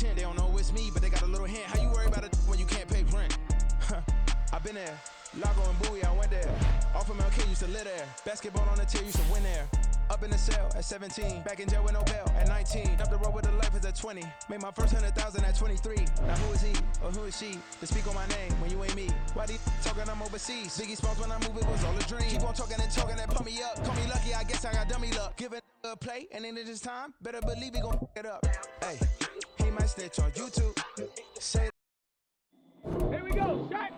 tent, they don't know it's me, but they got a little hint. How you worry about it when you can't pay rent? I've been there. Lago and Bowie, I went there. Off of MLK, used to live there. Basketball on the tier, used to win there. Up in the cell at 17. Back in jail with no bail at 19. Up the road with the life is at 20. Made my first 100,000 at 23. Now who is he or who is she to speak on my name when you ain't me? Why these talking I'm overseas? Biggie Smalls when I move it was all a dream. Keep on talking and pump me up. Call me lucky, I guess I got dummy luck. Give it a play and then it's time. Better believe he gon' it up. Hey, he might snitch on YouTube. Say here we go, shot!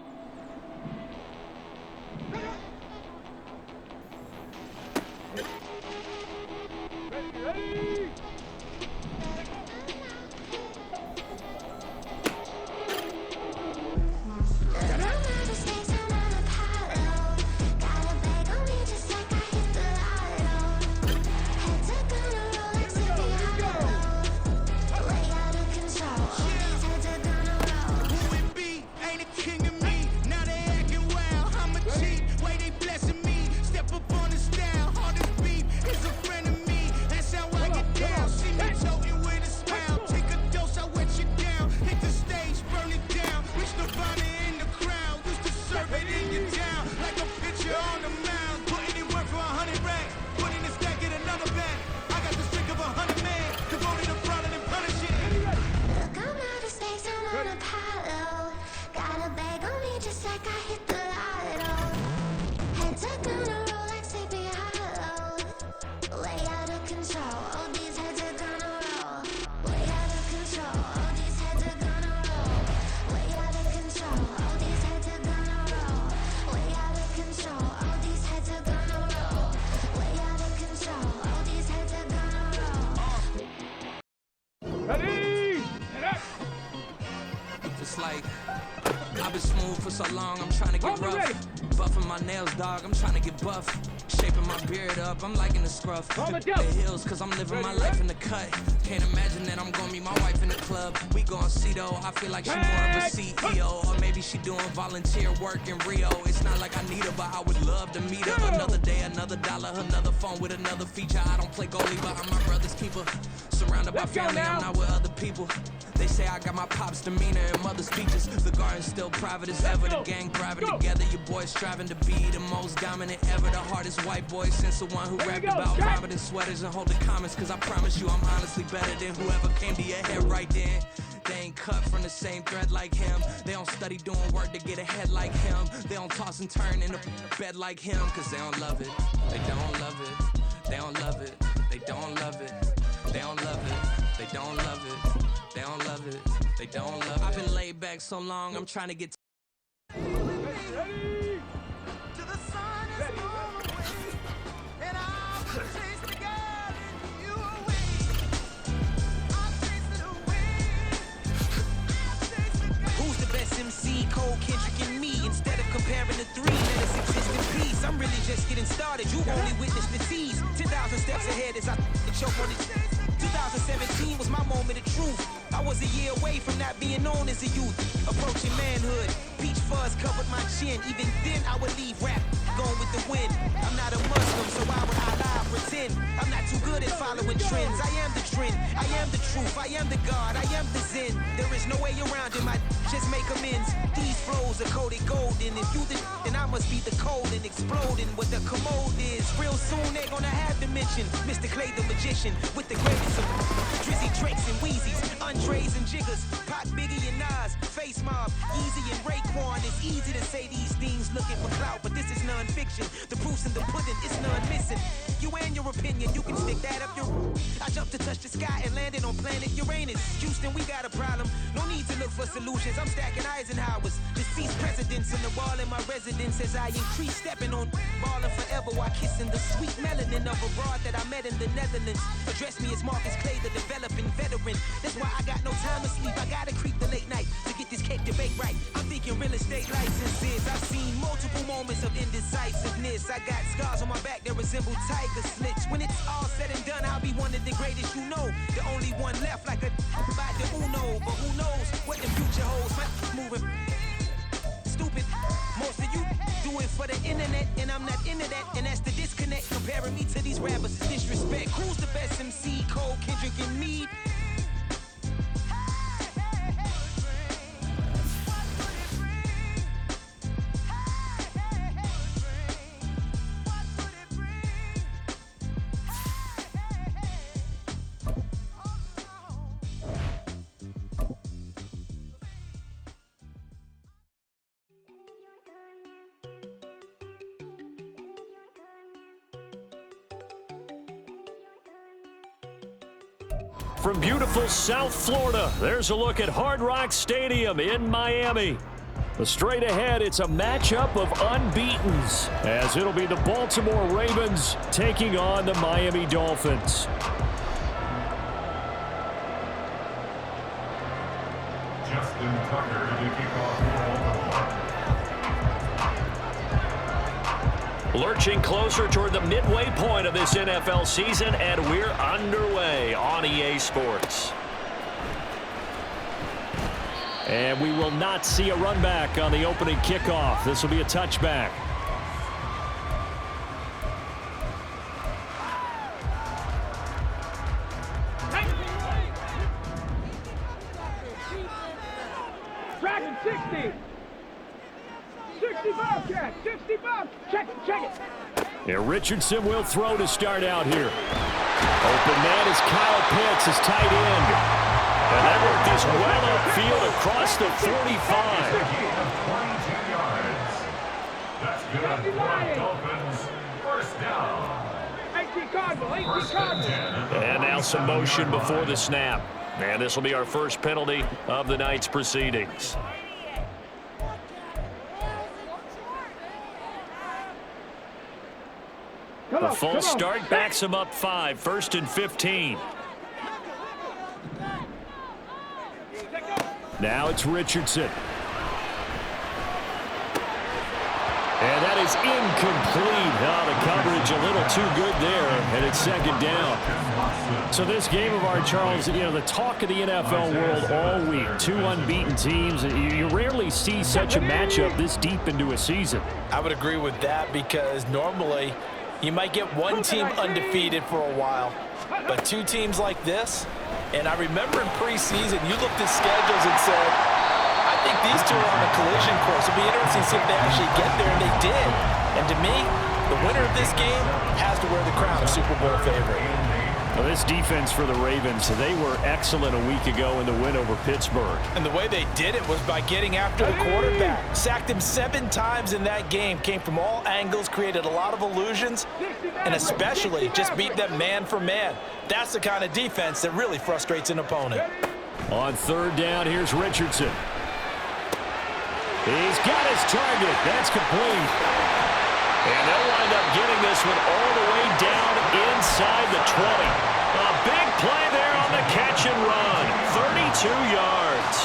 Ready! It's like I've been smooth for so long, I'm trying to get rough. Buffing my nails, dog, I'm trying to get buff. Shaping my beard up, I'm liking the scruff. The hills, cause I'm living my life in the cut. Can't imagine that I'm gonna meet my wife in the club. We gon' see though, I feel like she more of a CEO. Or maybe she doing volunteer work in Rio. It's not like I need her, but I would love to meet her. Another day, another dollar, another phone with another feature. I don't play goalie, but I'm my brother's keeper. Surrounded by family, I'm not with other people. They say I got my pop's demeanor and mother's speeches. The garden's still private as ever, the gang thriving together. Your boys striving to be the most dominant ever. The hardest white boy since the one who rapped about vomiting sweaters and holding comments. Cause I promise you I'm honestly better than whoever came to your head right then. They ain't cut from the same thread like him. They don't study doing work to get ahead like him. They don't toss and turn in the bed like him. Cause they don't love it, they don't love it. They don't love it, they don't love it. They don't love it, they don't love it. They don't love it, they don't love it. I've been laid back so long, I'm trying to get Ready. Who's the best MC? Cole, Kendrick, and me. Instead of comparing the three, let us exist in peace. I'm really just getting started. You only witnessed the tease. 10,000 steps ahead as I choke on it. 2017 was my moment of truth. I was a year away from not being known as a youth. Approaching manhood, peach fuzz covered my chin. Even then I would leave rap, going with the wind. I'm not a Muslim, so why would I lie or pretend? I'm not too good at following trends. I am the trend, I am the truth, I am the God, I am the Zen. There is no way around it, my just make amends. These flows are coated golden. If you the then I must be the cold and exploding what the commode is. Real soon they're gonna have to mention Mr. Clay the magician with the greatest of Drizzy, Drakes, and Wheezies, Andres and Jiggers, Pac, Biggie and Nas, Face Mob, Easy and Raekwon. It's easy to say these things looking for clout, but this is non-fiction. The proof's in the pudding, it's none missing. You and your opinion, you can stick that up your. I jumped to touch the sky and landed on planet Uranus. Houston, we got a problem. No need to look for solutions. I'm stacking Eisenhowers. Deceased presidents in the wall in my residence as I increase stepping on ballin' forever while kissing the sweet melanin of a broad that I met in the Netherlands. Address me as Marcus Clay, the developing veteran. That's why I got no time to sleep. I gotta creep the late night to get this cake to bake right. I'm thinking real estate licenses. I've seen multiple moments of indecisiveness. I got scars on my back that resemble tiger slits. When it's all said and done, I'll be one of the greatest you know. The only one left like a by the Uno. But who knows what the future holds? My moving stupid. Most of you do it for the internet, and I'm not into that. And that's the disconnect. Comparing me to these rappers is disrespect. Who's the best MC? Cole, Kendrick, and me. from beautiful South Florida, there's a look at Hard Rock Stadium in Miami. Straight ahead, it's a matchup of unbeatens, as it'll be the Baltimore Ravens taking on the Miami Dolphins. Justin Tucker to kick off the ball. Lurching closer toward the midway point of this NFL season, and we're underway on EA Sports. And we will not see a run back on the opening kickoff. This will be a touchback. Dragon 60. 65, Jack. 65. Check it. Yeah, Richardson will throw to start out here. Open man is Kyle Pitts, his tight end. And that worked this well upfield across the 45. 22 yards. That's good for Dolphins. First down. 18 Cardinal. And now some motion before the snap. And this will be our first penalty of the night's proceedings. The false start backs him up 5, 1st and 15. Now it's Richardson. And that is incomplete. The coverage a little too good there, and it's second down. So this game of ours, Charles, the talk of the NFL world all week. 2 unbeaten teams. You rarely see such a matchup this deep into a season. I would agree with that because normally you might get one team undefeated for a while, but 2 teams like this, and I remember in preseason you looked at schedules and said, I think these 2 are on a collision course. It'll be interesting to see if they actually get there, and they did. And to me, the winner of this game has to wear the crown of Super Bowl favorite. Well, this defense for the Ravens, they were excellent a week ago in the win over Pittsburgh. And the way they did it was by getting after the quarterback. Sacked him 7 times in that game. Came from all angles, created a lot of illusions, and especially just beat them man for man. That's the kind of defense that really frustrates an opponent. On 3rd down, here's Richardson. He's got his target. That's complete. And they'll wind up getting this one all the way down inside the 20. A big play there on the catch and run. 32 yards.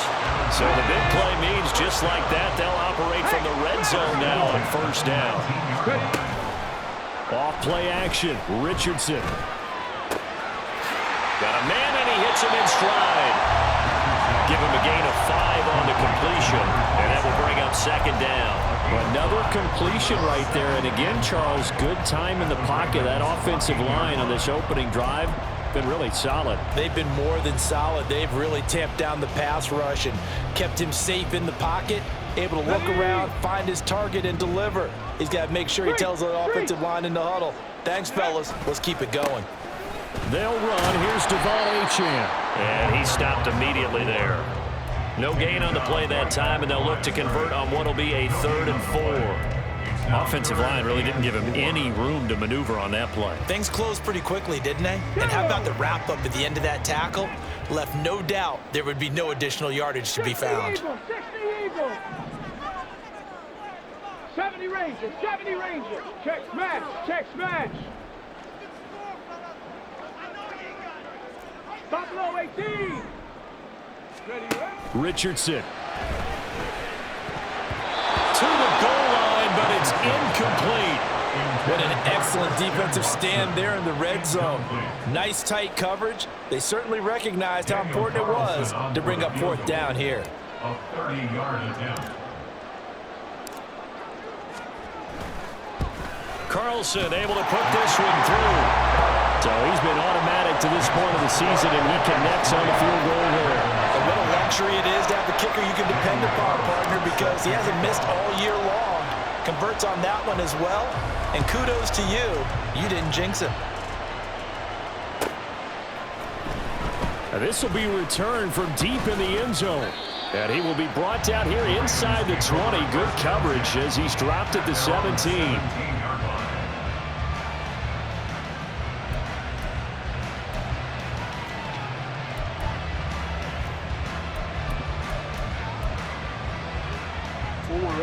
So the big play means just like that, they'll operate from the red zone now on 1st down. Off play action, Richardson. Got a man and he hits him in stride. Give him a gain of 5 on the completion, and that will bring up 2nd down. Another completion right there, and again, Charles, good time in the pocket. That offensive line on this opening drive been really solid. They've been more than solid. They've really tamped down the pass rush and kept him safe in the pocket, able to look around, find his target, and deliver. He's got to make sure he tells the offensive line in the huddle, thanks, fellas. Let's keep it going. They'll run. Here's Devon Achane. And he stopped immediately there. No gain on the play that time, and they'll look to convert on what will be a 3rd and 4. Offensive line really didn't give him any room to maneuver on that play. Things closed pretty quickly, didn't they? And how about the wrap-up at the end of that tackle? Left no doubt there would be no additional yardage to be found. 60 Eagles. 70 Rangers. 70 Rangers. Check smash. Check smash. Buffalo 18. Richardson. To the goal line, but it's incomplete. What an excellent defensive stand there in the red zone. Nice tight coverage. They certainly recognized how important it was to bring up 4th down here. A 30-yard attempt. Carlson able to put this one through. So he's been automatic to this point of the season, and he connects on the field goal there. And what a luxury it is to have a kicker you can depend upon, partner, because he hasn't missed all year long. Converts on that one as well. And kudos to you. You didn't jinx him. And this will be returned from deep in the end zone. And he will be brought down here inside the 20. Good coverage as he's dropped at the 17.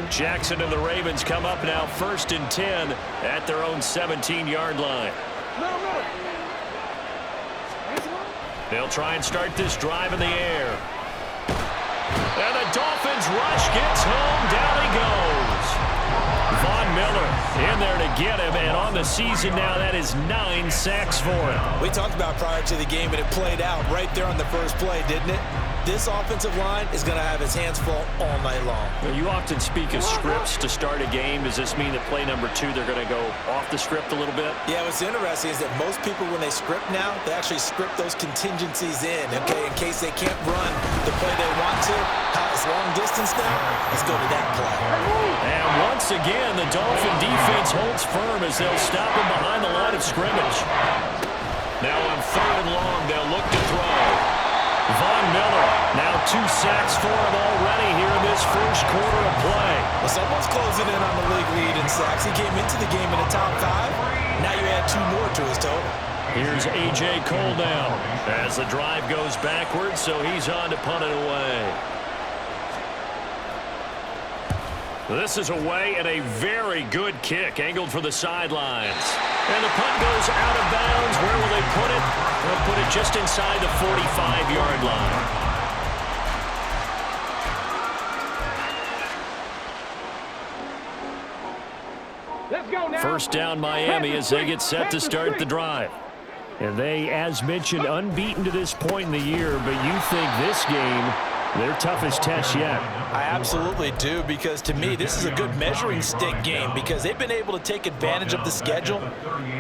Jackson and the Ravens come up now 1st and 10 at their own 17-yard line. They'll try and start this drive in the air. And the Dolphins rush gets home. Down he goes. Von Miller in there to get him, and on the season now, that is 9 sacks for him. We talked about prior to the game, and it played out right there on the first play, didn't it? This offensive line is going to have his hands full all night long. Well, you often speak of scripts to start a game. Does this mean that play number 2, they're going to go off the script a little bit? Yeah, what's interesting is that most people, when they script now, they actually script those contingencies in, okay, in case they can't run the play they want to. It's long distance now. Let's go to that play. And once again, the Dolphin defense holds firm as they'll stop him behind the line of scrimmage. Now on 3rd and long, they'll look to throw. Von Miller, now 2 sacks for him already here in this first quarter of play. Well, someone's closing in on the league lead in sacks. He came into the game in the top 5. Now you add 2 more to his total. Here's A.J. Cole now as the drive goes backwards, so he's on to punt it away. This is away and a very good kick angled for the sidelines. And the punt goes out of bounds. Where will they put it? They'll put it just inside the 45-yard line. Let's go now. First down Miami as they get set to start the drive. And they, as mentioned, unbeaten to this point in the year, but you think this game their toughest test yet? I absolutely do, because to me this is a good measuring stick game because they've been able to take advantage of the schedule.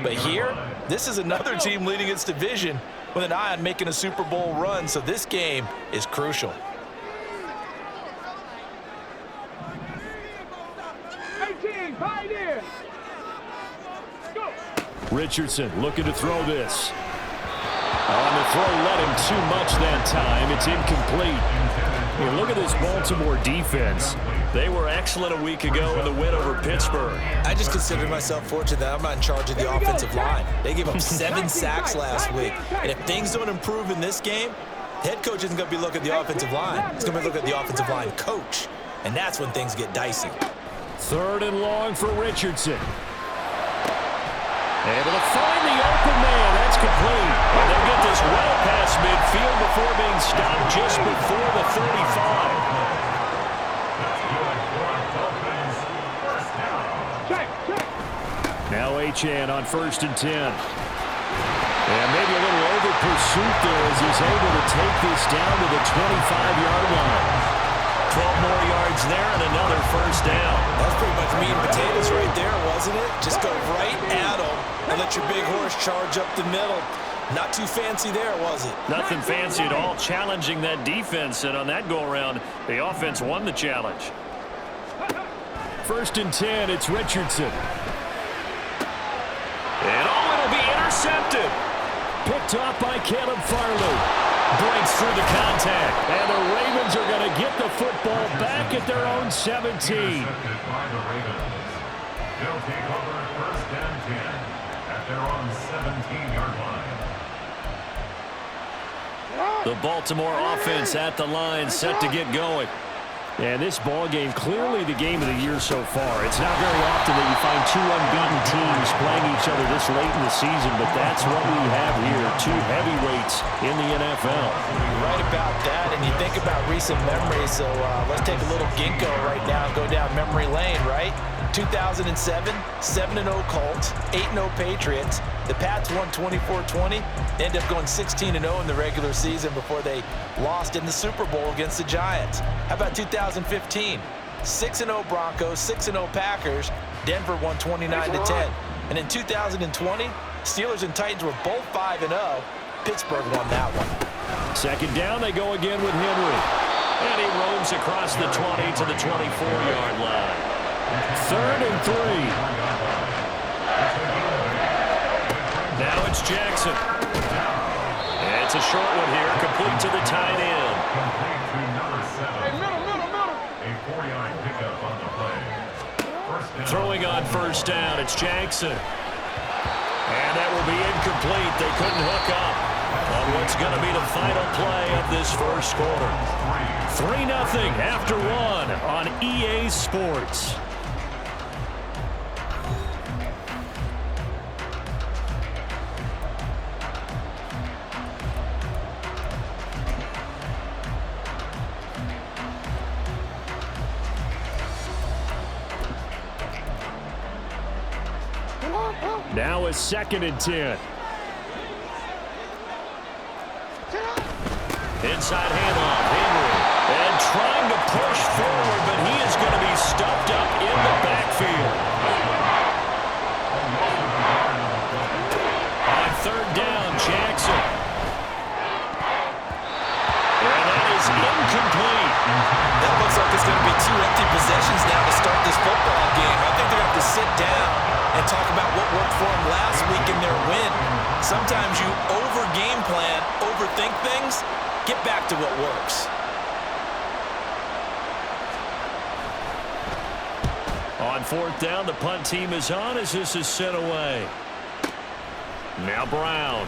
But here, this is another team leading its division with an eye on making a Super Bowl run, so this game is crucial. 18, Pioneer. Go. Richardson looking to throw this. On the throw, led him too much that time. It's incomplete. Here, look at this Baltimore defense. They were excellent a week ago in the win over Pittsburgh. I just consider myself fortunate that I'm not in charge of the offensive line. They gave up 7 sacks last week. And if things don't improve in this game, the head coach isn't going to be looking at the offensive line. He's going to be looking at the offensive line coach. And that's when things get dicey. 3rd and long for Richardson. Able to find the open man. That's complete. And they'll get this well past midfield before being stopped just before the 35. Now Achane on 1st and 10. And maybe a little over pursuit there as he's able to take this down to the 25-yard line. 12 more yards there and another first down. That's pretty much meat and potatoes right there, wasn't it? Just go right at them and let your big horse charge up the middle. Not too fancy there, was it? Nothing fancy at all, challenging that defense. And on that go-around, the offense won the challenge. 1st and 10, it's Richardson. And it'll be intercepted. Picked off by Caleb Farley. Breaks through the contact. And the Ravens are going to get the football back at their own 17. They'll take over 1st and 10 at their own 17-yard line. The Baltimore offense at the line, set to get going. And this ball game, clearly the game of the year so far. It's not very often that you find 2 unbeaten teams playing each other this late in the season, but that's what we have here, 2 heavyweights in the NFL. You're right about that, and you think about recent memories, so let's take a little ginkgo right now and go down memory lane, right? 2007, 7-0 Colts, 8-0 Patriots. The Pats won 24-20. They ended up going 16-0 in the regular season before they lost in the Super Bowl against the Giants. How about 2015? 6-0 Broncos, 6-0 Packers. Denver won 29-10. And in 2020, Steelers and Titans were both 5-0. Pittsburgh won that one. 2nd down, they go again with Henry. And he roams across the 20 to the 24-yard line. 3rd and 3. Now it's Jackson. And it's a short one here, complete to the tight end. Complete to number 7. A 4-yard pickup on the play. First down. Throwing on 1st down, it's Jackson. And that will be incomplete. They couldn't hook up. On what's going to be the final play of this first quarter. 3-0 after one on EA Sports. Now a 2nd and 10. Inside handoff, Henry. And trying to push forward, but he is going to be stuffed up in the backfield. On 3rd down, Jackson. And that is incomplete. That looks like it's going to be 2 empty possessions now to start this football game. I think they're going to have to sit down and talk about what worked for them last week in their win. Sometimes you over-game plan, overthink things. Get back to what works. On 4th down, the punt team is on as this is sent away. Now Brown.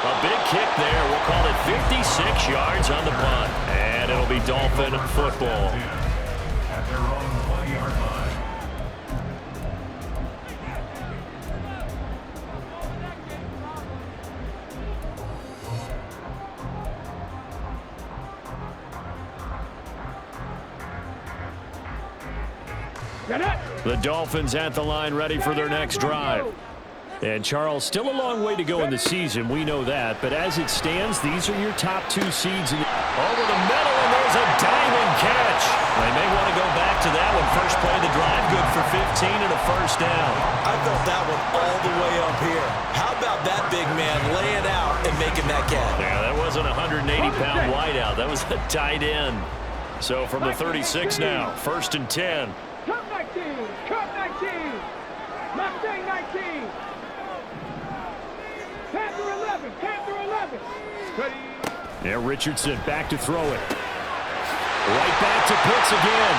A big kick there. We'll call it 56 yards on the punt. And it'll be Dolphin football. At their own 20-yard line. The Dolphins at the line ready for their next drive. And Charles, still a long way to go in the season, we know that. But as it stands, these are your top 2 seeds. Over the middle, and there's a diving catch. They may want to go back to that one. First play of the drive, good for 15 and a first down. I felt that one all the way up here. How about that big man laying out and making that catch? Yeah, that wasn't a 180-pound wideout. That was a tight end. So from the 36 now, 1st and 10. Cut 19! Cut 19! Mustang 19! Panther 11! Panther 11! Ready? Yeah, Richardson back to throw it. Right back to Pitts again.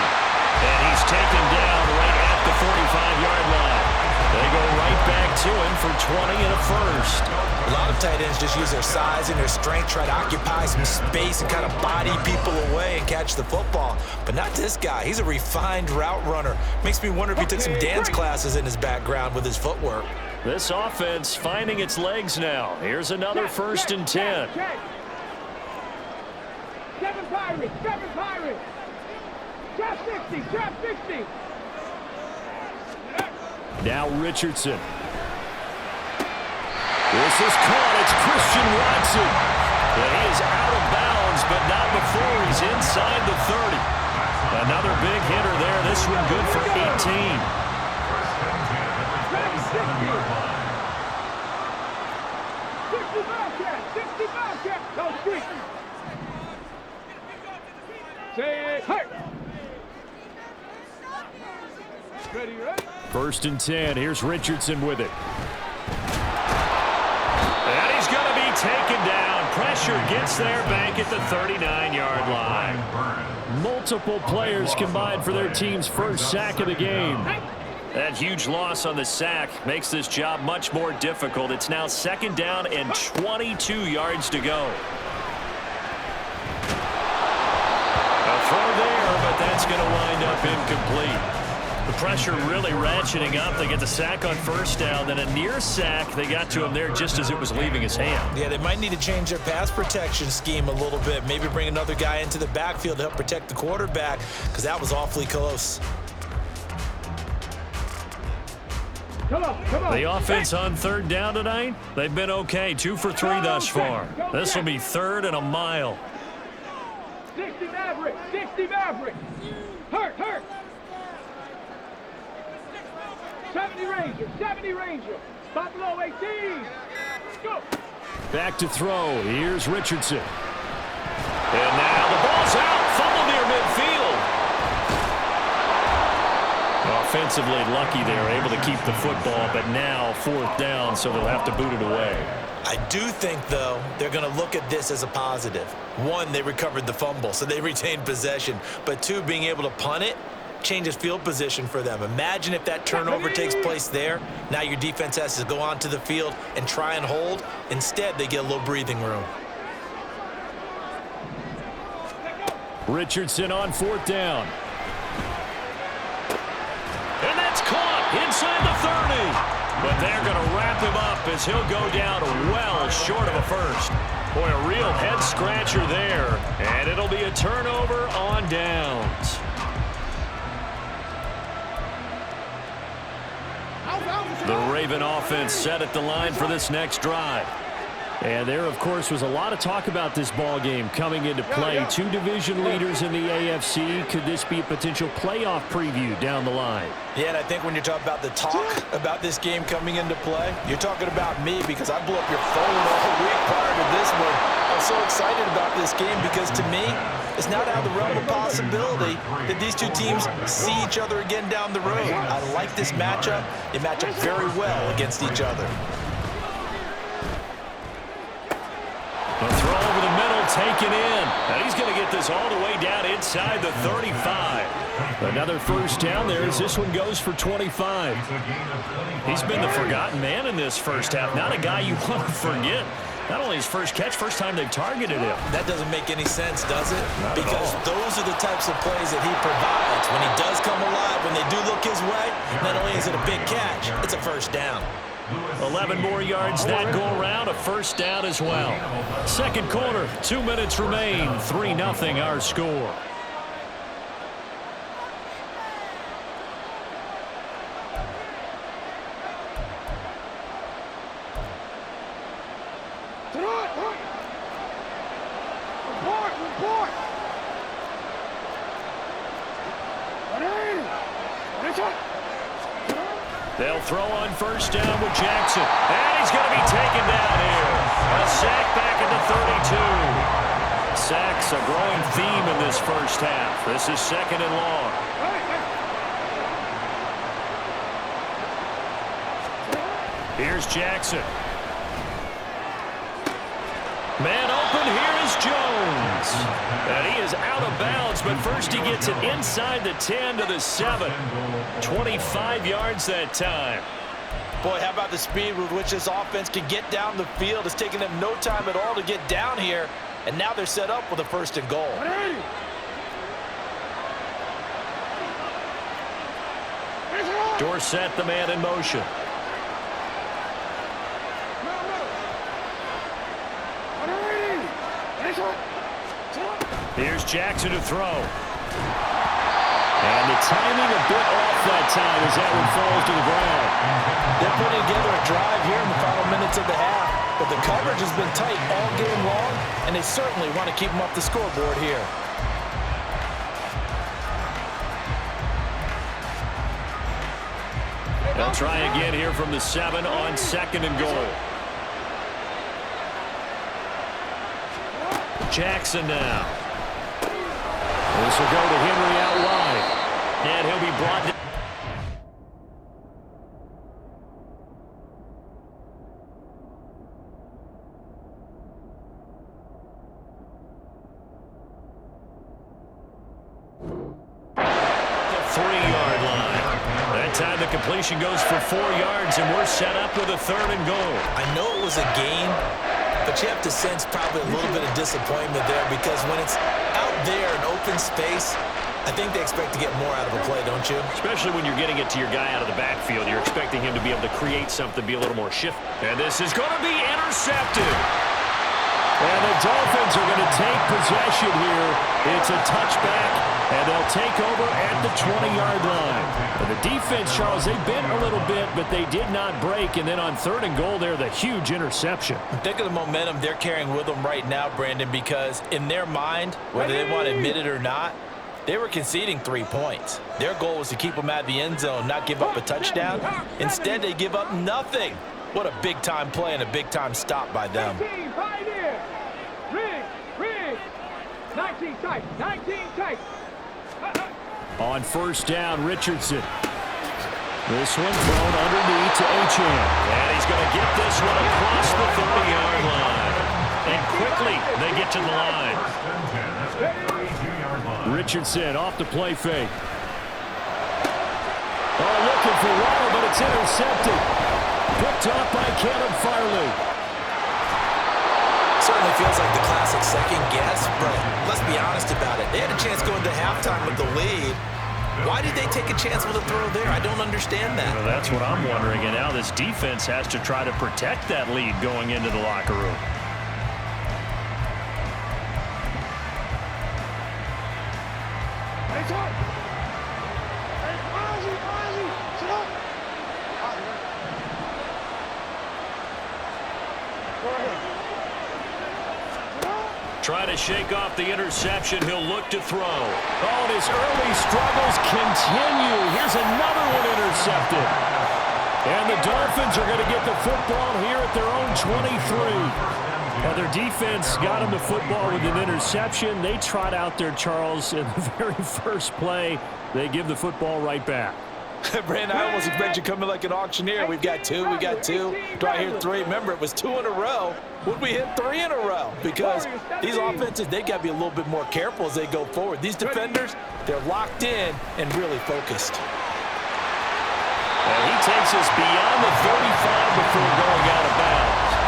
And he's taken down right at the 45-yard line. They go right back to him for 20 and a first. A lot of tight ends just use their size and their strength, try to occupy some space and kind of body people away and catch the football. But not this guy. He's a refined route runner. Makes me wonder if he took some dance classes in his background with his footwork. This offense finding its legs now. Here's another 1st and 10. 7 Pirates! 7 Pirates! Trap 60! Trap 60! Now Richardson. This is caught. It's Christian Watson. And he is out of bounds, but not before he's inside the 30. Another big hitter there. This one good for 18. 65 catch! Go street! Say hey! Ready, ready? 1st and 10. Here's Richardson with it. And he's going to be taken down. Pressure gets there back at the 39-yard line. Multiple players combined for their team's first sack of the game. That huge loss on the sack makes this job much more difficult. It's now 2nd down and 22 yards to go. A throw there, but that's going to wind up incomplete. The pressure really ratcheting up. They get the sack on 1st down, then a near sack. They got to him there just as it was leaving his hand. Yeah, they might need to change their pass protection scheme a little bit. Maybe bring another guy into the backfield to help protect the quarterback, because that was awfully close. Come on. The offense on 3rd down tonight, they've been okay. 2 for 3 thus far. This will be 3rd and a mile. 60 Maverick! 60 Maverick! Hurt! 70 Ranger! 70 Ranger! Stop below 18! Go! Back to throw. Here's Richardson. And now the ball's out. Fumble near midfield. Offensively lucky they were able to keep the football, but now 4th down, so they'll have to boot it away. I do think, though, they're going to look at this as a positive. 1, they recovered the fumble, so they retained possession. But 2, being able to punt it, changes field position for them. Imagine if that turnover takes place there. Now your defense has to go onto the field and try and hold. Instead, they get a little breathing room. Richardson on 4th down. And that's caught inside the 30. But they're going to wrap him up as he'll go down well short of a first. Boy, a real head-scratcher there. And it'll be a turnover on downs. The Raven offense set at the line for this next drive. And there, of course, was a lot of talk about this ball game coming into play. Two division leaders in the AFC. Could this be a potential playoff preview down the line? Yeah, and I think when you're talking about the talk about this game coming into play, you're talking about me because I blew up your phone all week prior to this one. I'm so excited about this game because to me, it's not out of the realm of possibility that these two teams see each other again down the road. I like this matchup. They match up very well against each other. A throw over the middle, taken in. And he's going to get this all the way down inside the 35. Another first down there as this one goes for 25. He's been the forgotten man in this first half. Not a guy you want to forget. Not only his first catch, first time they've targeted him. That doesn't make any sense, does it? Because those are the types of plays that he provides. When he does come alive, when they do look his way, not only is it a big catch, it's a first down. 11 more yards that go around, a first down as well. Second quarter, 2 minutes remain, 3-0 our score. They'll throw on first down with Jackson. And he's going to be taken down here. A sack back at the 32. Sacks a growing theme in this first half. This is 2nd and long. Here's Jackson. Man open, here is Jones. And he is out of bounds, but first he gets it inside the 10 to the 7. 25 yards that time. Boy, how about the speed with which this offense can get down the field? It's taken them no time at all to get down here, and now they're set up with a 1st and goal. Dorsett, the man in motion. Here's Jackson to throw. And the timing a bit off that time as that one falls to the ground. They're putting together a drive here in the final minutes of the half, but the coverage has been tight all game long, and they certainly want to keep them off the scoreboard here. They'll try again here from the 7 on 2nd and goal. Jackson now. This will go to Henry out wide. And he'll be brought down. The 3-yard line. That time the completion goes for 4 yards, and we're set up with a 3rd and goal. I know it was a game, but you have to sense probably a little bit of disappointment there because when it's out there in open space, I think they expect to get more out of a play, don't you? Especially when you're getting it to your guy out of the backfield. You're expecting him to be able to create something, be a little more shifty. And this is going to be intercepted. And the Dolphins are going to take possession here. It's a touchback, and they'll take over at the 20-yard line. And the defense, Charles, they bent a little bit, but they did not break. And then on 3rd and goal there, the huge interception. Think of the momentum they're carrying with them right now, Brandon, because in their mind, whether they want to admit it or not, they were conceding 3 points. Their goal was to keep them out of the end zone, not give up a touchdown. Instead, they give up nothing. What a big-time play and a big-time stop by them. 19 tight, 19 tight. On first down, Richardson. This one thrown underneath to Achane. And he's going to get this one across the 30-yard line. And quickly, they get to the line. Richardson off the play fake. Oh, looking for Waddle, but it's intercepted. Picked off by Caleb Farley. Certainly feels like the classic second guess, but let's be honest about it. They had a chance going to halftime with the lead. Why did they take a chance with a throw there? I don't understand that. Well, that's what I'm wondering, and now this defense has to try to protect that lead going into the locker room. Try to shake off the interception. He'll look to throw. Oh, and his early struggles continue. Here's another one intercepted. And the Dolphins are going to get the football here at their own 23. Well, their defense got him the football with an interception. They trot out there, Charles, in the very first play. They give the football right back. Brandon, I almost expect you to come in like an auctioneer. We've got two. Do I hear three? Remember, it was 2 in a row. Would we hit 3 in a row? Because these offenses, they got to be a little bit more careful as they go forward. These defenders, they're locked in and really focused. And he takes us beyond the 35 before going out of bounds.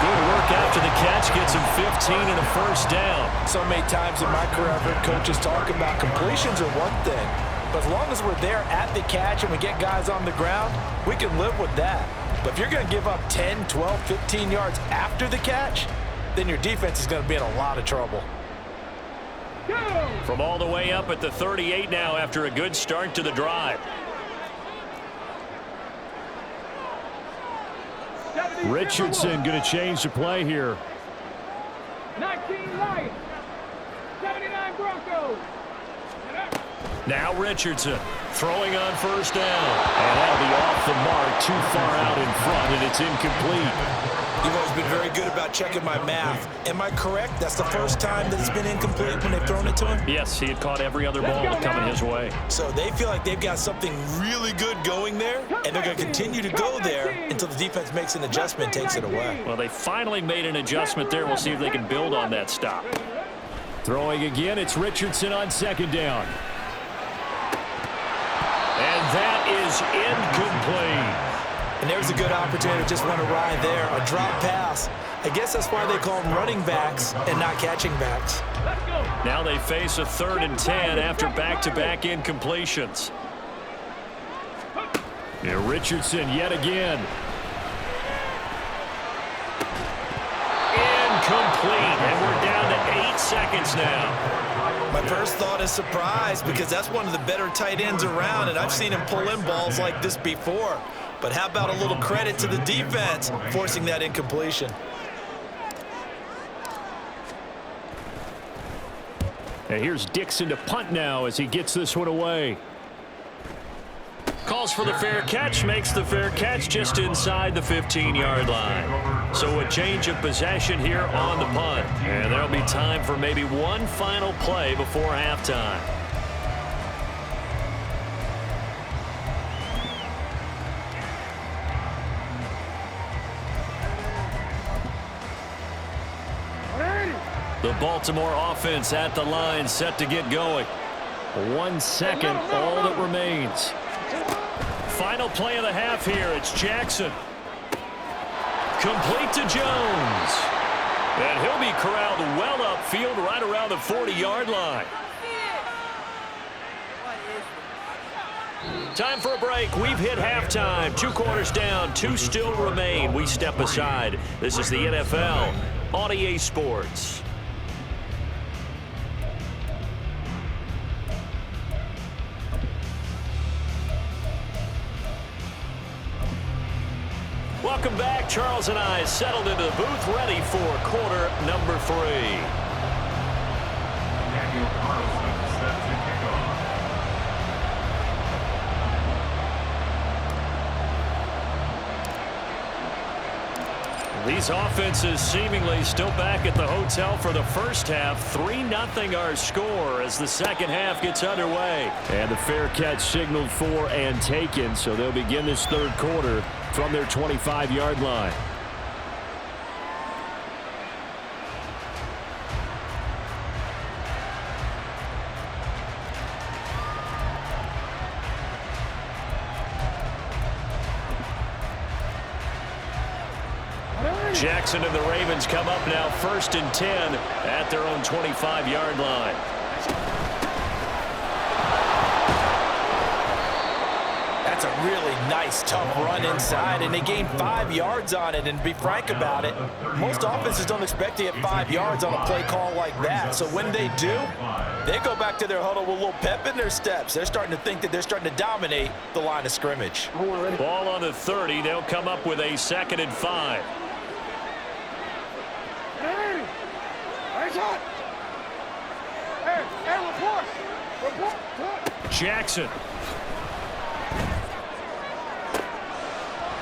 Good work after the catch. Gets him 15 and a first down. So many times in my career, I've heard coaches talk about completions are one thing. But as long as we're there at the catch and we get guys on the ground, we can live with that. But if you're going to give up 10, 12, 15 yards after the catch, then your defense is going to be in a lot of trouble. From all the way up at the 38 now after a good start to the drive. Richardson going to change the play here. 19 Lions, 79 Broncos. Now Richardson throwing on first down. And that'll be off the mark, too far out in front, and it's incomplete. You've always been very good about checking my math. Am I correct? That's the first time that it's been incomplete when they've thrown it to him? Yes, he had caught every other ball coming his way. So they feel like they've got something really good going there, and they're going to continue to go there until the defense makes an adjustment and takes it away. Well, they finally made an adjustment there. We'll see if they can build on that stop. Throwing again, it's Richardson on second down. And that is incomplete. And there's a good opportunity to just run a ride there, a drop pass. I guess that's why they call them running backs and not catching backs. Now they face a 3rd and 10 after back-to-back incompletions. Yeah, Richardson yet again. Incomplete, and we're down to 8 seconds now. My first thought is surprise because that's one of the better tight ends around, and I've seen him pull in balls like this before. But how about a little credit to the defense forcing that incompletion? And here's Dixon to punt now as he gets this one away. Calls for the fair catch, makes the fair catch just inside the 15-yard line. So a change of possession here on the punt. And there'll be time for maybe one final play before halftime. The Baltimore offense at the line, set to get going. 1 second, all that remains. Final play of the half here. It's Jackson. Complete to Jones. And he'll be corralled well upfield right around the 40-yard line. Time for a break. We've hit halftime. 2 quarters down, 2 still remain. We step aside. This is the NFL on EA Sports. Welcome back. Charles and I settled into the booth, ready for quarter number 3. Daniel Carlson set to kick off. These offenses seemingly still back at the hotel for the first half. 3-0 our score as the second half gets underway. And the fair catch signaled for and taken, so they'll begin this third quarter from their 25-yard line. Jackson and the Ravens come up now 1st and 10 at their own 25-yard line. That's a really nice, tough run inside, and they gained 5 yards on it. And to be frank about it, most offenses don't expect to get 5 yards on a play call like that. So when they do, they go back to their huddle with a little pep in their steps. They're starting to think that they're starting to dominate the line of scrimmage. Ball on the 30. They'll come up with a 2nd and 5. Hey, report. Jackson.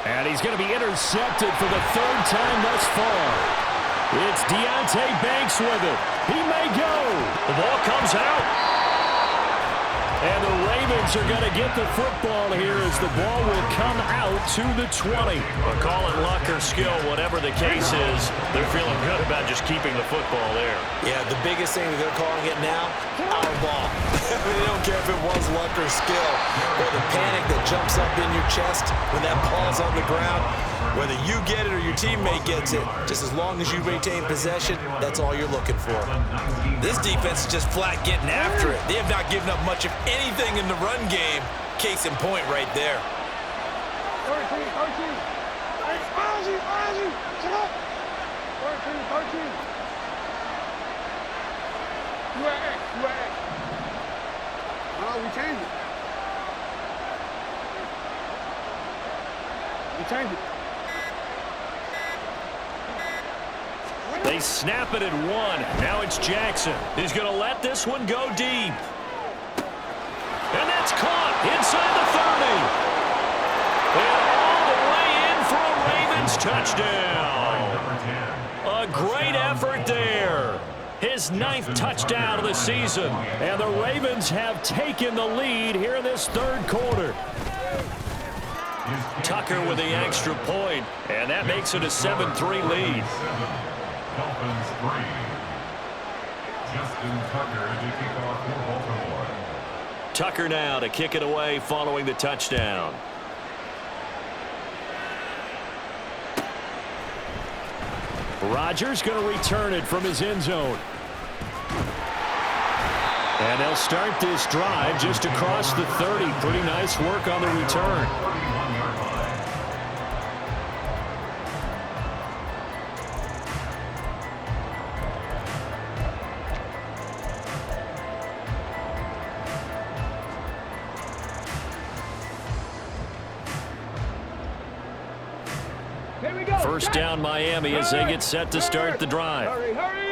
And he's going to be intercepted for the 3rd time thus far. It's Deontay Banks with it. He may go. The ball comes out. And the Ravens are going to get the football here as the ball will come out to the 20. But call it luck or skill, whatever the case is, they're feeling good about just keeping the football there. Yeah, the biggest thing that they're calling it now, our ball. They don't care if it was luck or skill, or the panic that jumps up in your chest when that ball's on the ground. Whether you get it or your teammate gets it, just as long as you retain possession, that's all you're looking for. This defense is just flat getting after it. They have not given up much of anything in the run game. Case in point right there. 13. Shut up. 13. You at X. No, we changed it. We changed it. They snap it at 1. Now it's Jackson. He's going to let this one go deep. And that's caught inside the 30. And all the way in for a Ravens touchdown. A great effort there. His 9th touchdown of the season. And the Ravens have taken the lead here in this 3rd quarter. Tucker with the extra point. And that makes it a 7-3 lead. Dolphins 3. Justin Tucker to kick off for Baltimore. Tucker now to kick it away following the touchdown. Rodgers going to return it from his end zone. And they'll start this drive just across the 30. Pretty nice work on the return. First down Miami as they get set to start the drive.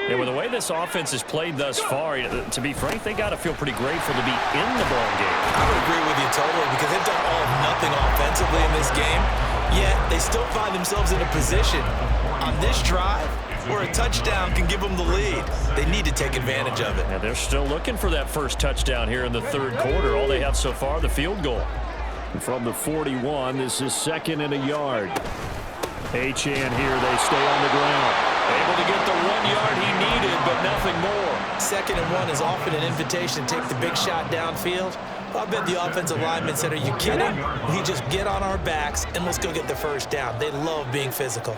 And with the way this offense has played thus far, to be frank, they got to feel pretty grateful to be in the ball game. I would agree with you totally because they've done all of nothing offensively in this game, yet they still find themselves in a position on this drive where a touchdown can give them the lead. They need to take advantage of it. And they're still looking for that first touchdown here in the 3rd quarter. All they have so far, the field goal. And from the 41, this is 2nd and a yard. Achane here, they stay on the ground. Able to get the 1 yard he needed, but nothing more. 2nd and 1 is often an invitation to take the big shot downfield. I bet the offensive lineman said, are you kidding? We just get on our backs and let's go get the first down. They love being physical.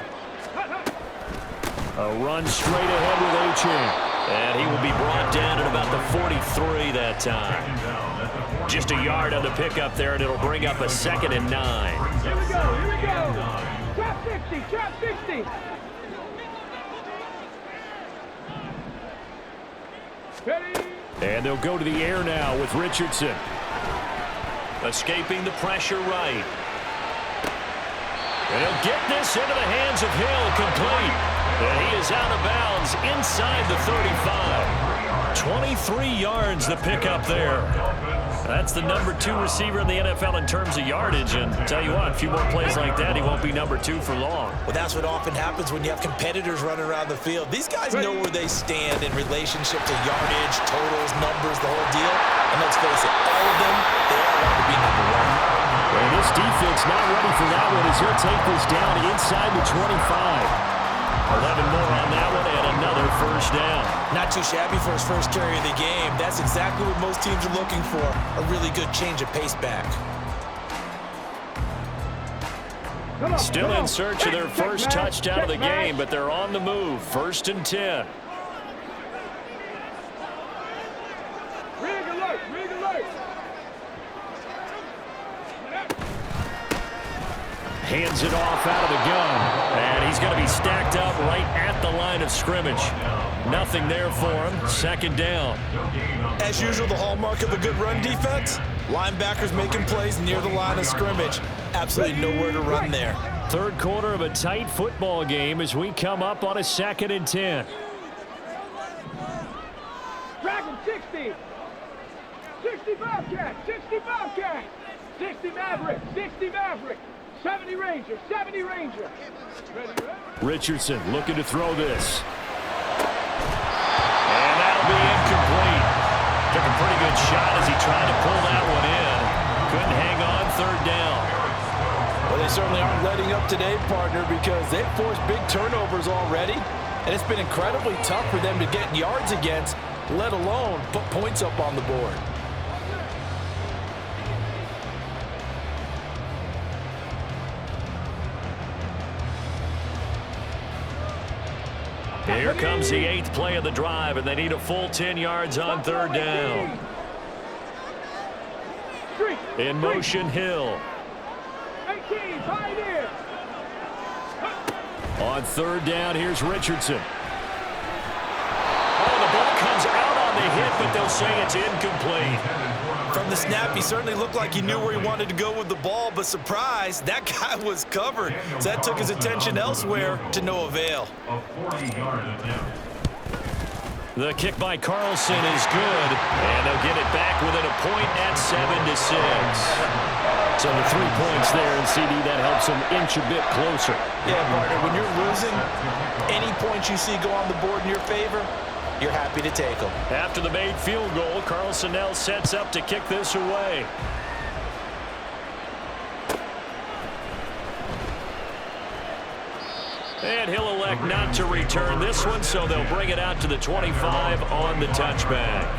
A run straight ahead with Achane. And he will be brought down at about the 43 that time. Just a yard on the pickup there, and it'll bring up a 2nd and 9. Here we go. Trap 60. Ready? And they'll go to the air now with Richardson. Escaping the pressure right. And he'll get this into the hands of Hill, complete. And he is out of bounds inside the 35. 23 yards the pickup there. That's the number 2 receiver in the NFL in terms of yardage. And tell you what, a few more plays like that, he won't be number 2 for long. Well, that's what often happens when you have competitors running around the field. These guys know where they stand in relationship to yardage, totals, numbers, the whole deal. And let's face it, all of them, they all want to be number 1. And this defense not ready for that one as he'll take this down inside the 25. 11 more on that one and another first down. Not too shabby for his first carry of the game. That's exactly what most teams are looking for, a really good change of pace back. Still in search of their first touchdown of the game, but they're on the move. 1st and 10. Rig alert, rig alert. Hands it off out of the gun. And he's going to be stacked up right at the line of scrimmage. Nothing there for him. 2nd down. As usual, the hallmark of a good run defense, linebackers making plays near the line of scrimmage. Absolutely nowhere to run there. 3rd quarter of a tight football game as we come up on a 2nd and 10. Dragon 60. 65 cat, 65 cat. 60 Maverick, 60 Maverick. 70 Ranger, 70 Ranger. Ready? Richardson looking to throw this. And that'll be incomplete. Took a pretty good shot as he tried to pull that one in. Couldn't hang on. 3rd down. Well, they certainly aren't letting up today, partner, because they've forced big turnovers already, and it's been incredibly tough for them to get yards against, let alone put points up on the board. Here comes the 8th play of the drive, and they need a full 10 yards on 3rd down. In motion, Hill. 18, pioneer. On 3rd down, here's Richardson. Oh, the ball comes out on the hit, but they'll say it's incomplete. From the snap, he certainly looked like he knew where he wanted to go with the ball, but surprise, that guy was covered. So that took his attention elsewhere to no avail. A 40-yard attempt. The kick by Carlson is good, and they'll get it back within a point at 7-6. So the 3 points there, and CD, that helps them inch a bit closer. Yeah, partner, when you're losing, any points you see go on the board in your favor, you're happy to take them. After the made field goal, Carlson now sets up to kick this away. And he'll elect not to return this one, so they'll bring it out to the 25 on the touchback.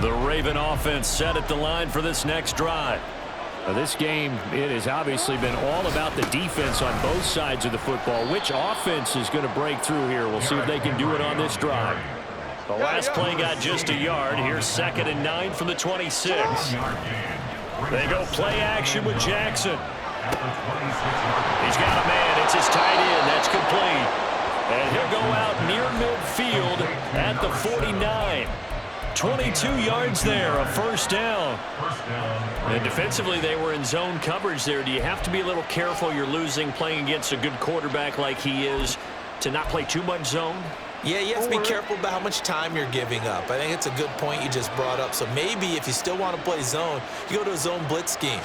The Raven offense set at the line for this next drive. Now this game, it has obviously been all about the defense on both sides of the football. Which offense is going to break through here? We'll see if they can do it on this drive. The last play got just a yard. Here's 2nd and 9 from the 26. They go play action with Jackson. He's got a man. It's his tight end. That's complete. And he'll go out near midfield at the 49. 22 yards there, a 1st down. And defensively, they were in zone coverage there. Do you have to be a little careful? You're losing, playing against a good quarterback like he is, to not play too much zone? Yeah, you have to be careful about how much time you're giving up. I think it's a good point you just brought up. So maybe if you still want to play zone, you go to a zone blitz scheme.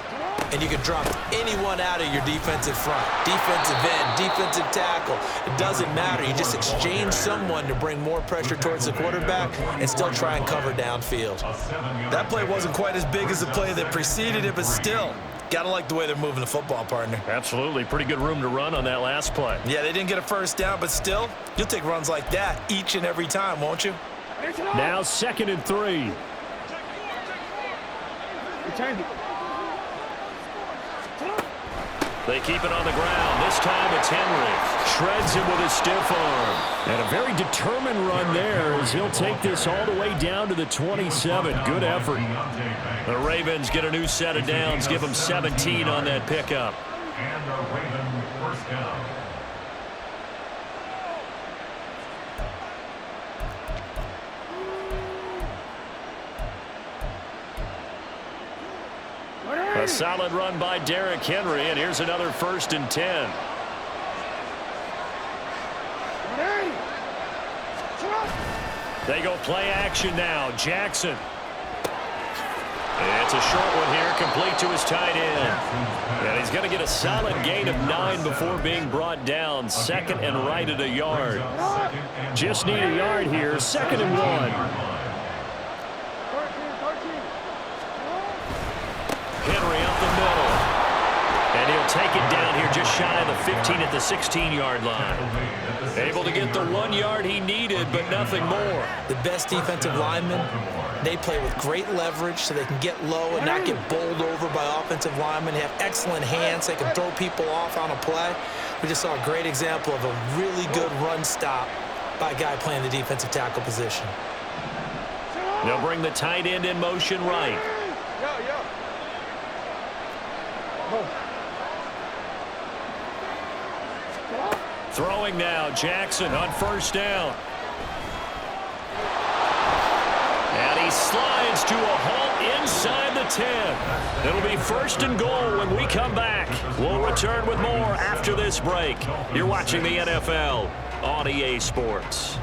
And you can drop anyone out of your defensive front. Defensive end, defensive tackle. It doesn't matter. You just exchange someone to bring more pressure towards the quarterback and still try and cover downfield. That play wasn't quite as big as the play that preceded it, but still, gotta like the way they're moving the football, partner. Absolutely. Pretty good room to run on that last play. Yeah, they didn't get a 1st down, but still, you'll take runs like that each and every time, won't you? Now 2nd and 3. They keep it on the ground. This time it's Henry. Shreds him with a stiff arm. And a very determined run there as he'll take this all the way down to the 27. Good effort. The Ravens get a new set of downs. Give them 17 on that pickup. And the Raven 1st down. A solid run by Derrick Henry, and here's another 1st and 10. They go play action now. Jackson. It's a short one here, complete to his tight end. And he's going to get a solid gain of 9 before being brought down. 2nd and right at a yard. Just need a yard here. 2nd and 1. Henry up the middle. And he'll they'll take it down here just shy of the 15 at the 16-yard line. Able to get the 1 yard he needed, but nothing more. The best defensive linemen, they play with great leverage so they can get low and not get bowled over by offensive linemen. They have excellent hands. They can throw people off on a play. We just saw a great example of a really good run stop by a guy playing the defensive tackle position. They'll bring the tight end in motion right. Throwing now, Jackson on first down. And he slides to a halt inside the 10. It'll be first and goal when we come back. We'll return with more after this break. You're watching the NFL on EA Sports.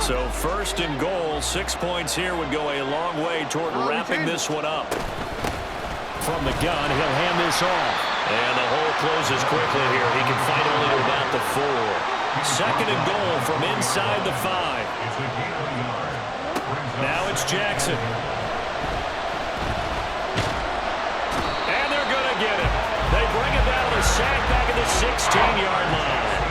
So first and goal, 6 points here would go a long way toward wrapping this one up. From the gun, he'll hand this off. And the hole closes quickly here. He can fight only to about the 4. Second and goal from inside the 5. Now it's Jackson. And they're going to get him. They bring him down a sack back at the 16-yard line.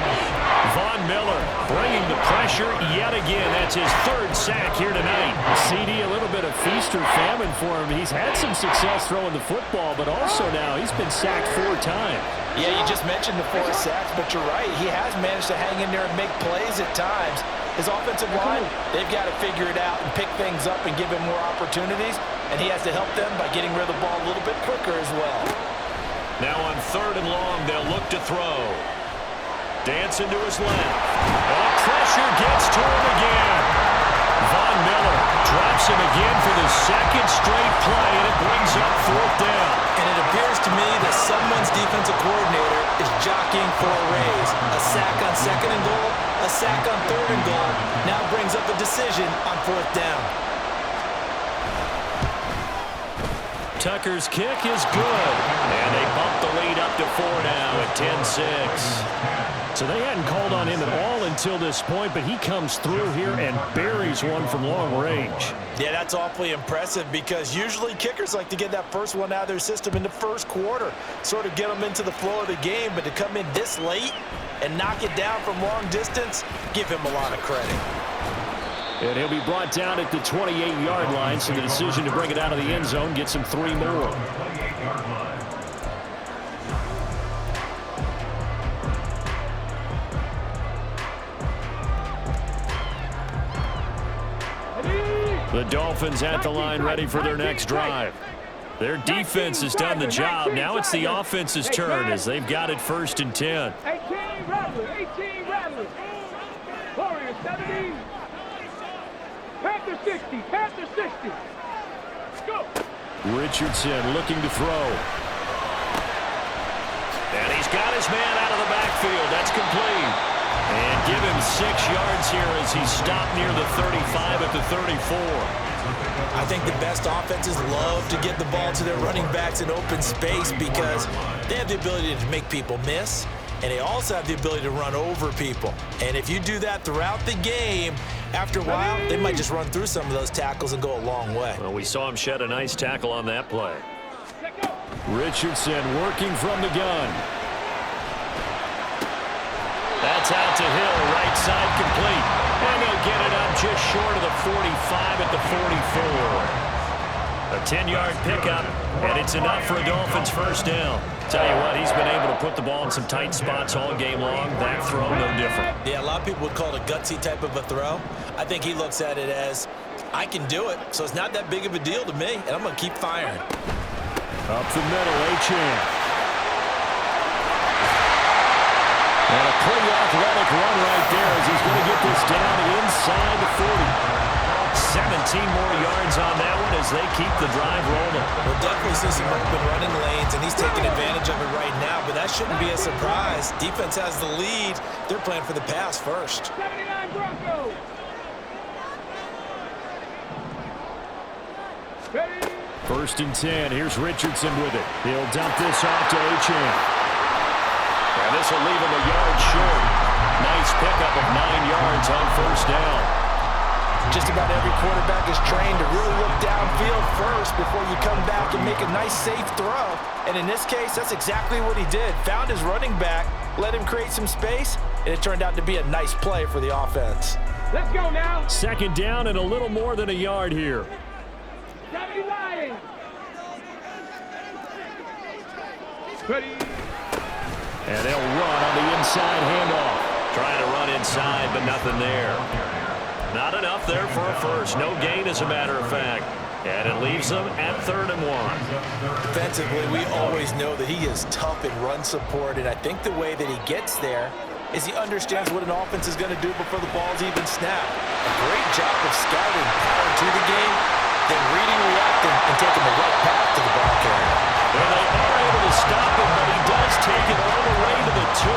Von Miller bringing the pressure yet again. That's his 3rd sack here tonight. CD, a little bit of feast or famine for him. He's had some success throwing the football, but also now he's been sacked 4 times. Yeah, you just mentioned the 4 sacks, but you're right. He has managed to hang in there and make plays at times. His offensive line, they've got to figure it out and pick things up and give him more opportunities, and he has to help them by getting rid of the ball a little bit quicker as well. Now on 3rd and long, they'll look to throw. Dancing to his left. Oh, pressure gets to him again. Von Miller drops him again for the 2nd straight play, and it brings up 4th down. And it appears to me that someone's defensive coordinator is jockeying for a raise. A sack on 2nd and goal, a sack on 3rd and goal. Now brings up a decision on 4th down. Tucker's kick is good. And they bump the lead up to 4 now at 10-6. So they hadn't called on him at all until this point, but he comes through here and buries one from long range. Yeah, that's awfully impressive because usually kickers like to get that first one out of their system in the first quarter, sort of get them into the flow of the game, but to come in this late and knock it down from long distance, give him a lot of credit. And he'll be brought down at the 28-yard line, so the decision to bring it out of the end zone gets him 3 more. The Dolphins at the line ready for their next drive. Their defense has done the job. Now it's the offense's turn as they've got it 1st and 10. 18 Rattlers, 18 Rattlers. Warriors 70. Panther 60, Panther 60. Go. Richardson looking to throw. And he's got his man out of the backfield. That's complete. And give him 6 yards here as he's stopped near the 35 at the 34. I think the best offenses love to get the ball to their running backs in open space because they have the ability to make people miss, and they also have the ability to run over people. And if you do that throughout the game, after a while, they might just run through some of those tackles and go a long way. Well, we saw him shed a nice tackle on that play. Richardson working from the gun. That's out to Hill, right side complete. And he'll get it up just short of the 45 at the 44. A 10-yard pickup, and it's enough for a Dolphins 1st down. Tell you what, he's been able to put the ball in some tight spots all game long. That throw, no different. Yeah, a lot of people would call it a gutsy type of a throw. I think he looks at it as, I can do it, so it's not that big of a deal to me, and I'm going to keep firing. Up the middle, Achane. And a pretty athletic run right there as he's going to get this down inside the 40. 17 more yards on that one as they keep the drive rolling. We'll definitely see some open running lanes, and he's taking advantage of it right now, but that shouldn't be a surprise. Defense has the lead. They're playing for the pass first. 79 Broncos. Ready? First and 10. Here's Richardson with it. He'll dump this off to Achane. And this will leave him a yard short. Nice pickup of 9 yards on first down. Just about every quarterback is trained to really look downfield first before you come back and make a nice, safe throw. And in this case, that's exactly what he did. Found his running back, let him create some space, and it turned out to be a nice play for the offense. Let's go now. Second down and a little more than a yard here. 70 Lions. Ready. And they'll run on the inside handoff. Trying to run inside, but nothing there. Not enough there for a first. No gain, as a matter of fact. And it leaves them at 3rd and 1. Defensively, we always know that he is tough in run support, and I think the way that he gets there is he understands what an offense is going to do before the ball's even snapped. A great job of scouting prior to the game, then reading, reacting, and taking the right path to the ball carrier. Well, they are able to stop him, but he does take it all the way to the 2.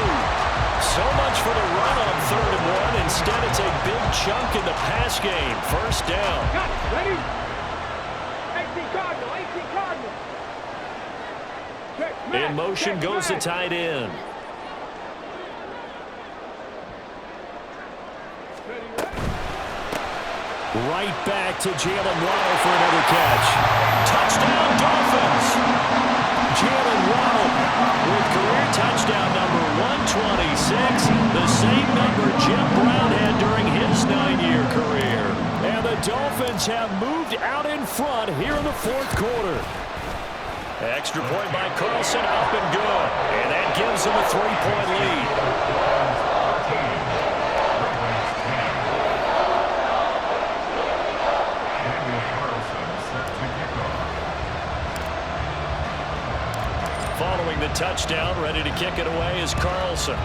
So much for the run on 3rd and 1. Instead, it's a big chunk in the pass game. First down. Got it. Ready? 18 Cardinal. 18 Cardinal. In motion goes the tight end. Right back to Jalen Waddle for another catch. Touchdown, Dolphins. Jalen Waddle with career touchdown number 126, the same number Jim Brown had during his 9-year career. And the Dolphins have moved out in front here in the 4th quarter. Extra point by Carlson, up and good. And that gives them a 3-point lead. Following the touchdown, ready to kick it away is Carlson.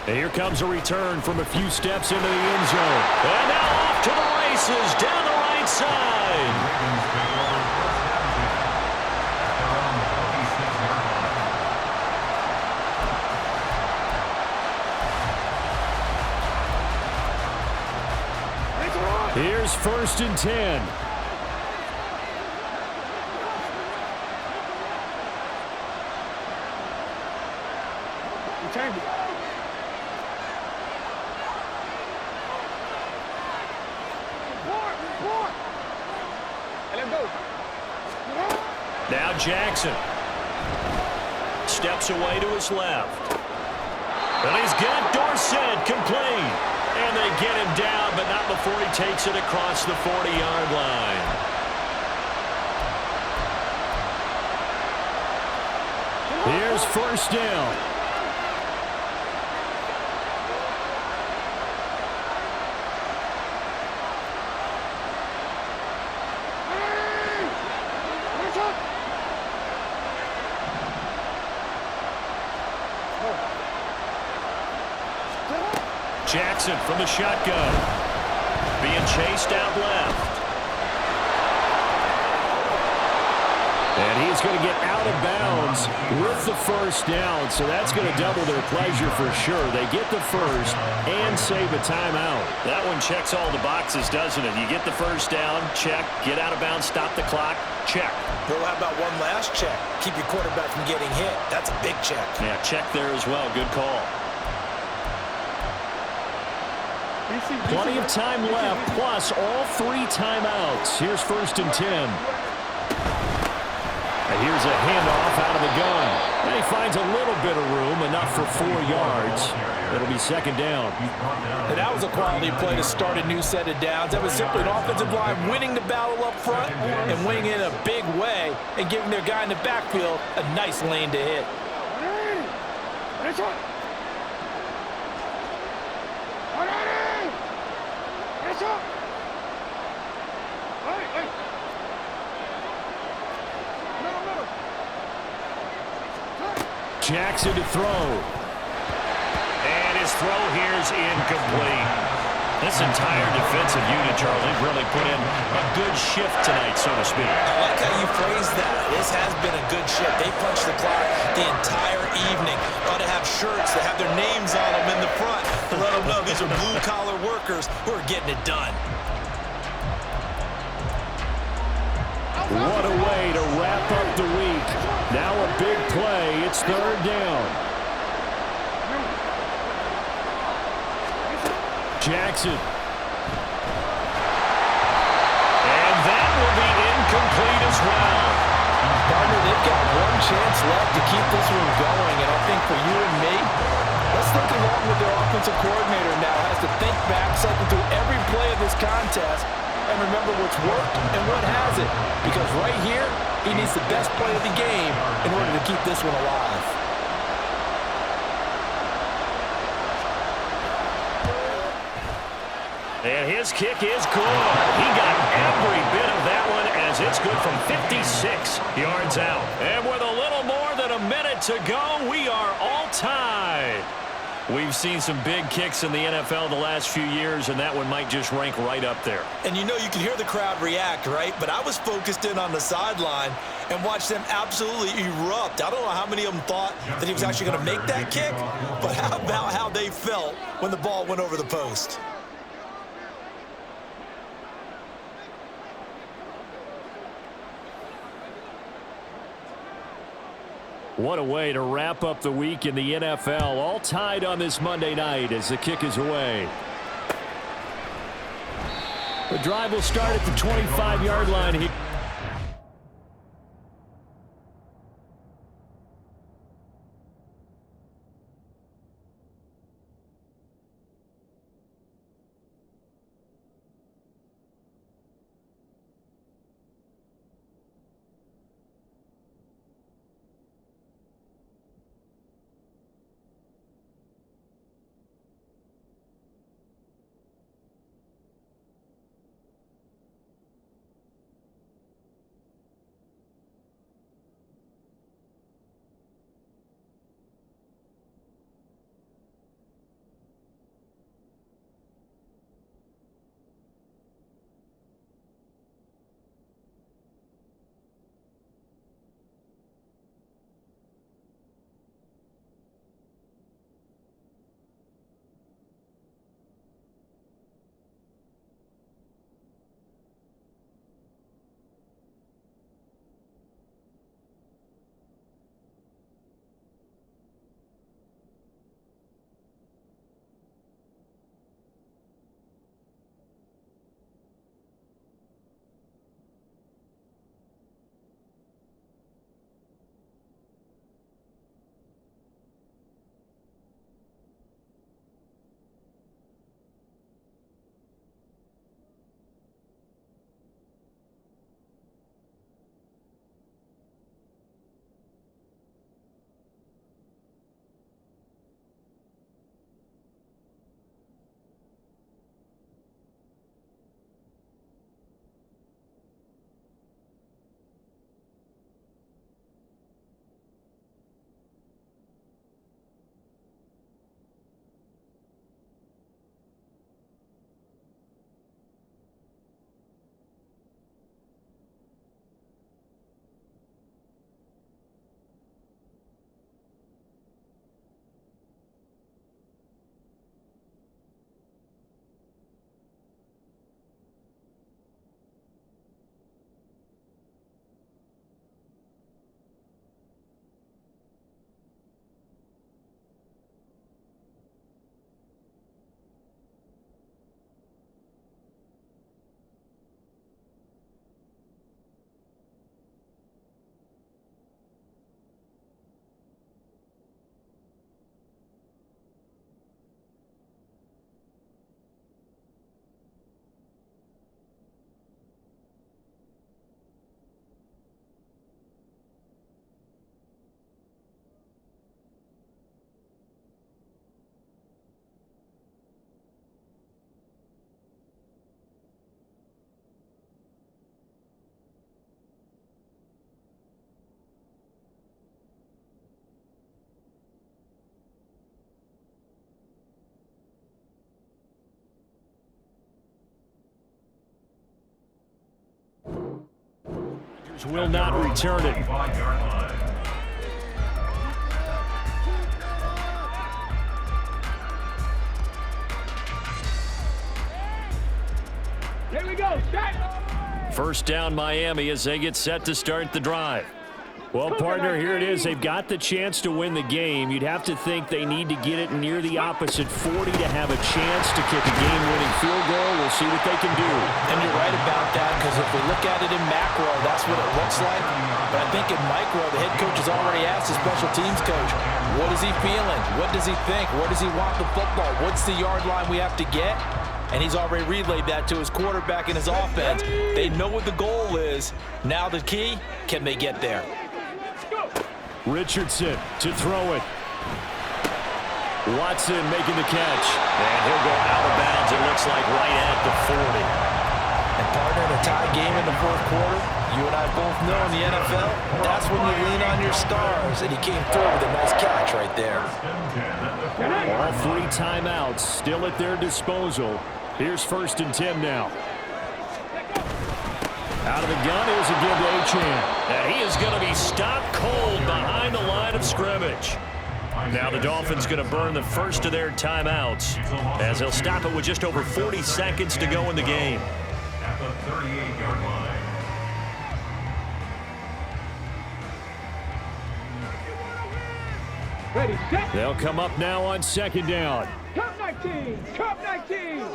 And here comes a return from a few steps into the end zone. And now off to the races down the right side. Here's 1st and 10. Now Jackson steps away to his left. And he's got Dorsett complete. And they get him down, but not before he takes it across the 40-yard line. Here's first down. Jackson from the shotgun. Being chased out left. And he's going to get out of bounds with the first down, so that's going to double their pleasure for sure. They get the first and save a timeout. That one checks all the boxes, doesn't it? You get the first down, check. Get out of bounds, stop the clock, check. Well, how about one last check? Keep your quarterback from getting hit. That's a big check. Yeah, check there as well. Good call. Plenty of time left, plus all 3 timeouts. Here's 1st and 10. And here's a handoff out of the gun. And he finds a little bit of room, enough for 4 yards. It'll be 2nd down. And that was a quality play to start a new set of downs. That was simply an offensive line winning the battle up front and winning in a big way and giving their guy in the backfield a nice lane to hit. Jackson to throw. And his throw here is incomplete. This entire defensive unit, Charles, they've really put in a good shift tonight, so to speak. I like how you phrased that. This has been a good shift. They punched the clock the entire evening. Ought to have shirts that have their names on them in the front to let them know these are blue-collar workers who are getting it done. What a way to wrap up the week. Now a big play. It's third down. Jackson. And that will be incomplete as well. Partner, they've got one chance left to keep this one going, and I think for you and me, let's think along with their offensive coordinator now. Has to think back, cycle through every play of this contest, and remember what's worked and what hasn't. Because right here, he needs the best play of the game in order to keep this one alive. And his kick is good. He got every bit of that one as it's good from 56 yards out. And with a little more than a minute to go, we are all tied. We've seen some big kicks in the NFL the last few years, and that one might just rank right up there. And you know you can hear the crowd react, right? But I was focused in on the sideline and watched them absolutely erupt. I don't know how many of them thought that he was actually going to make that kick, but how about how they felt when the ball went over the post? What a way to wrap up the week in the NFL. All tied on this Monday night as the kick is away. The drive will start at the 25-yard line here. Will not return it. Here we go, set. First down Miami as they get set to start the drive. Well, partner, here it is. They've got the chance to win the game. You'd have to think they need to get it near the opposite 40 to have a chance to kick a game-winning field goal. We'll see what they can do. And you're right about that, because if we look at it in macro, that's what it looks like. But I think in micro, the head coach has already asked the special teams coach, what is he feeling? What does he think? Where does he want the football? What's the yard line we have to get? And he's already relayed that to his quarterback and his offense. They know what the goal is. Now the key, can they get there? Richardson to throw it. Watson making the catch. And he'll go out of bounds, it looks like, right at the 40. And partner, in a tie game in the fourth quarter, you and I both know in the NFL, that's when you lean on your stars. And he came through with a nice catch right there. All 3 timeouts still at their disposal. Here's 1st and 10 now. Out of the gun, here's a give to Achane. And he is going to be stopped cold behind the line of scrimmage. Now the Dolphins going to burn the first of their timeouts as they'll stop it with just over 40 seconds to go in the game. At the 38-yard line. Ready, set. They'll come up now on 2nd down. Cup 19. Cup 19.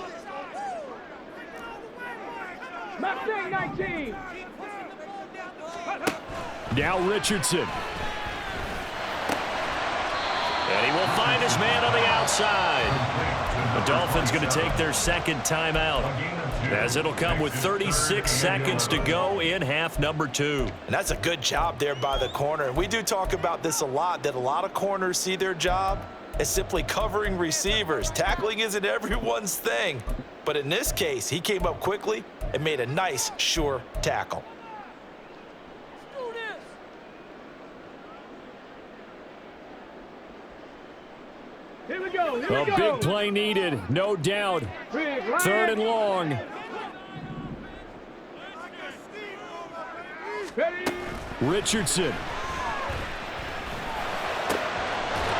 Mustang 19. Now Richardson. And he will find his man on the outside. The Dolphins going to take their 2nd timeout as it'll come with 36 seconds to go in half number 2. And that's a good job there by the corner. And we do talk about this a lot, that a lot of corners see their job as simply covering receivers. Tackling isn't everyone's thing. But in this case, he came up quickly and made a nice, sure tackle. Here we go. Here A we go. big play needed, no doubt. Big line. 3rd and long. Ready. Richardson.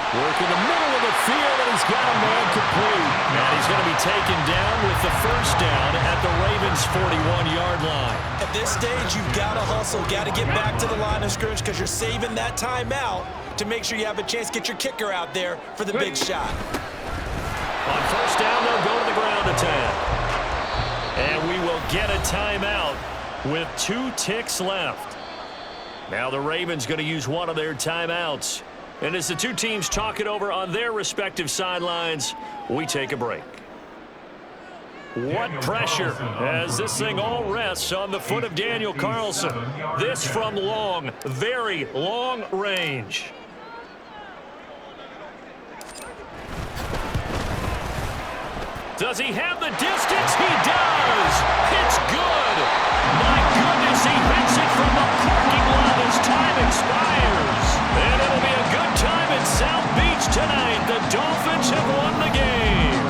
Work in the middle of the field, and he's got a man complete. And he's going to be taken down with the 1st down at the Ravens' 41-yard line. At this stage, you've got to hustle, got to get back to the line of scrimmage because you're saving that timeout to make sure you have a chance to get your kicker out there for the big shot. On 1st down, they'll go to the ground attack. And we will get a timeout with 2 ticks left. Now the Ravens going to use one of their timeouts. And as the 2 teams talk it over on their respective sidelines, we take a break. What pressure as this thing all rests on the foot of Daniel Carlson. This from long, very long range. Does he have the distance? He does! It's good! My goodness, he hits it from the parking lot as time expires. And it'll be a good time in South Beach tonight. The Dolphins have won the game.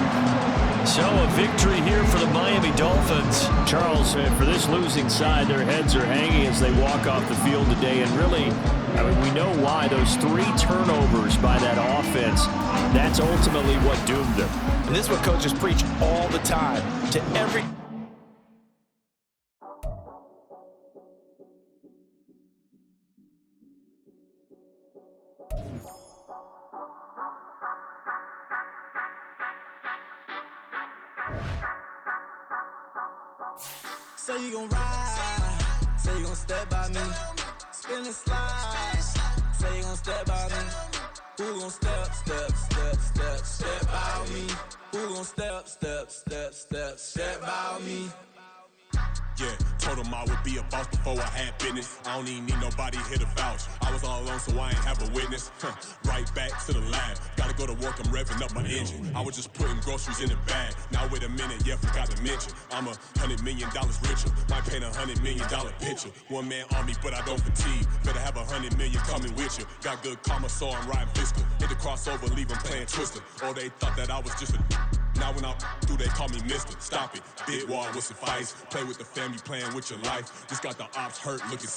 So a victory here for the Miami Dolphins. Charles, for this losing side, their heads are hanging as they walk off the field today. And really, I mean, we know why. Those 3 turnovers by that offense, that's ultimately what doomed them. And this is what coaches preach all the time to every... Say you gon' ride, say you gon' step by me, spin and slide, say you gon' step by me, who gon' step by me, who gon' step by me. Yeah, told him I would be a boss before I had business. I don't even need nobody here to vouch. I was all alone, so I ain't have a witness. Right back to the lab. Gotta go to work, I'm revving up my engine. I was just putting groceries in the bag. Now wait a minute, yeah, forgot to mention. I'm $100 million richer. Might paint $100 million picture. One man army, but I don't fatigue. Better have $100 million coming with you. Got good karma, so I'm riding fiscal. Hit the crossover, leave them playing Twister. Or they thought that I was just a... Now when I do, they call me mister. Stop it. Big wall will suffice. Play with the family, playing with your life. Just got the ops hurt, looking